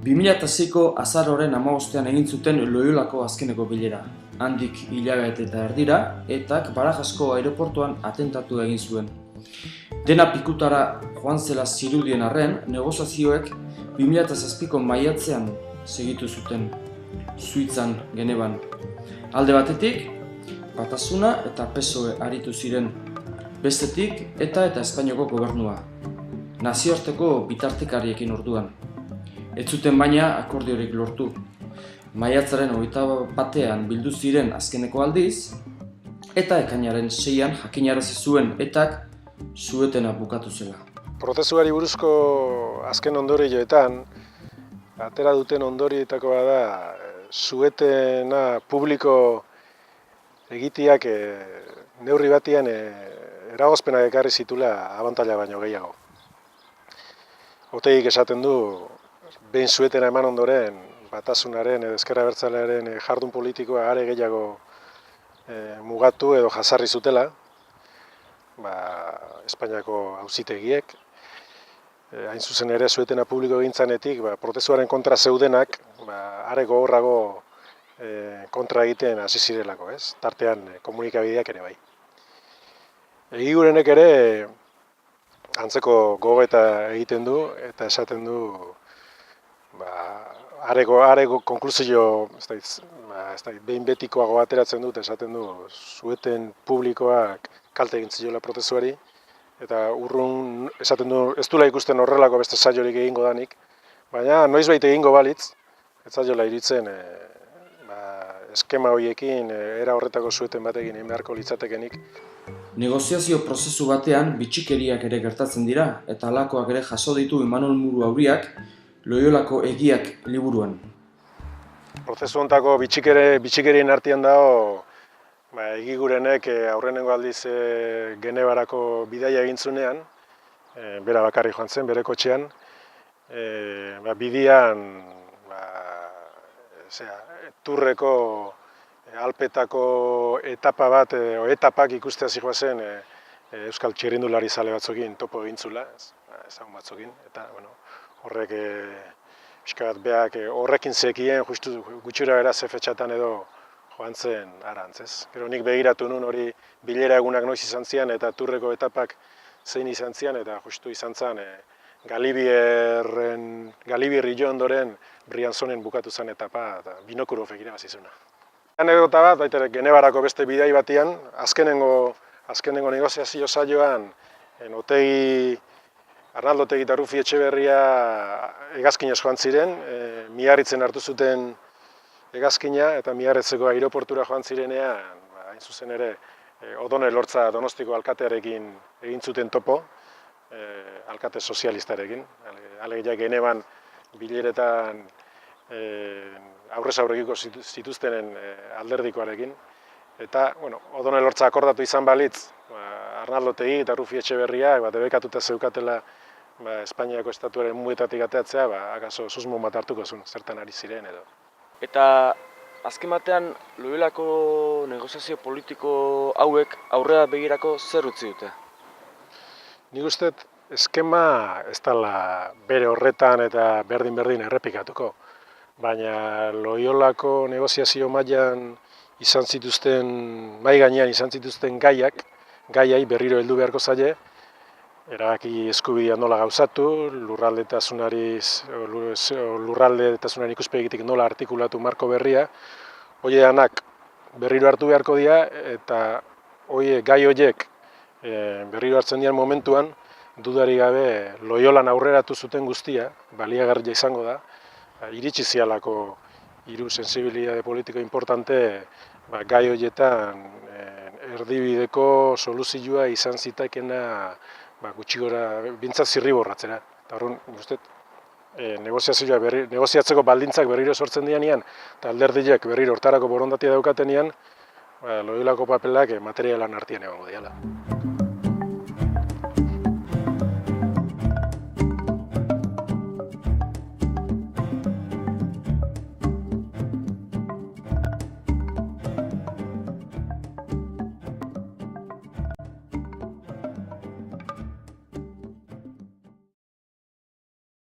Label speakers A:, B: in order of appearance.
A: 2006ko azaroaren 15ean egin zuten Loiolako azkeneko bilera. Handik hilabete eta erdira, etak Barajasko aireportuan atentatu egin zuen. Dena pikutara joan zela zirudien arren, negoziazioek 2007ko maiatzean segitu zuten, Suitzan, Genevan. Alde batetik, Batasuna eta PSOE aritu ziren, bestetik eta Espainiako gobernua, nazioarteko bitartekariekin orduan. Ez zuten baina akordiorik lortu. Maiatzaren 21ean bildu ziren azkeneko aldiz, eta ekainaren 6ean jakinarazi zuen etak Suetena bukatu zela.
B: Prozesuari buruzko azken ondorioetan, atera duten ondorioetakoa da Suetena publiko egiteak neurri batean eragozpenak ekarri zitula abantaila baino gehiago. Otegik esaten du, behin Suetena eman ondoren, Batasunaren edo Ezker Abertzalearen jardun politikoa are gehiago mugatu edo jazarri zutela, Espainiako auzitegiek. Hain zuzen ere Suetena publiko egintzanetik, prozesuaren kontra zeudenak, are gogorrago kontra egiten hasi zirelako, ez? Tartean komunikabideak ere bai. Egigurenek ere antzeko gogeta egiten du eta esaten du arego konklusio behin betikoago ateratzen dut esaten du Sueten publikoak kalte egin ziola prozesuari eta urrun esaten du ez duela ikusten horrelako beste saiorik egingo danik, baina noizbait egingo balitz, ez zaiola iritzen eskema horiekin era horretako Sueten batekin egin beharko litzatekenik.
A: Negoziazio prozesu batean bitxikeriak ere gertatzen dira eta halakoak ere jaso ditu Imanol Muruauriak Loiolako egiak liburuan.
B: Prozesu hontako bitxikerien artean dago Egigurenek aurrenengo aldiz Genevarako bidaia egin zunean, bera bakarrik joan zen, bere kotxean, bidian Turreko Alpetako etapa bat, etapak ikustea zijoa zen Euskal Txirrindulari zale batzokin topo egin zula, ezagun batzokin, eta horrek beak horrekin zekien, justu gutxura bera ze fetxatan edo joan zen arantzez. Gero nik begiratu nun hori bilera egunak noiz izan zian eta Turreko etapak zein izan zian eta justu izan zen Galibierri jo ondoren Brianzonen bukatu zen etapa eta Binokurofek irabazizuna. Anekdota bat, baita Genevarako beste bidai batean, azkenengo negoziazio saioan, Arnaldo Otegi eta Rufi Etxeberria hegazkinez joan ziren, Miarritzen hartu zuten hegazkina eta Miarritzeko aireportura joan zirenean, hain zuzen ere, Odone Lortza Donostiko alkatearekin egin zuten topo, alkate sozialistarekin. Alegia Genevan bileretan aurrez aurrekiko zituztenen alderdikoarekin. Eta, Odone Lortza akordatu izan balitz, Arnaldo Otegi eta Rufi Etxeberria debekatuta zeukatela Espainiako estatuaren muetatik ateatzea, akaso susmo bat hartuko zuen, zertan ari ziren edo.
C: Eta azken batean Loiolako negoziazio politiko hauek aurrera begirako zer utzi dute?
B: Nik uste eskema ez dela bere horretan eta berdin errepikatuko. Baina Loiolako negoziazio mailan izan zituzten, mahai gainean izan zituzten gaiai berriro heldu beharko zaie, erabaki eskubidea nola gauzatu, lurraldetasunaren ikuspegitik nola artikulatu marko berria, horiedanak berriro hartu beharko dira eta gai horiek berriro hartzen dian momentuan, dudari gabe Loiolan aurreratu zuten guztia, baliagarria izango da, iritsi zialako hiru sensibilitate politiko importante gai horietan erdibideko soluzioa izan zitaikena gutxi gora bintzat zirriborratzera. Eta horren, negoziatzeko baldintzak berriro sortzen dianean, eta alderdiek berriro hortarako borondatea daukatenean, Loiolako papelak materialan artean egongo diala.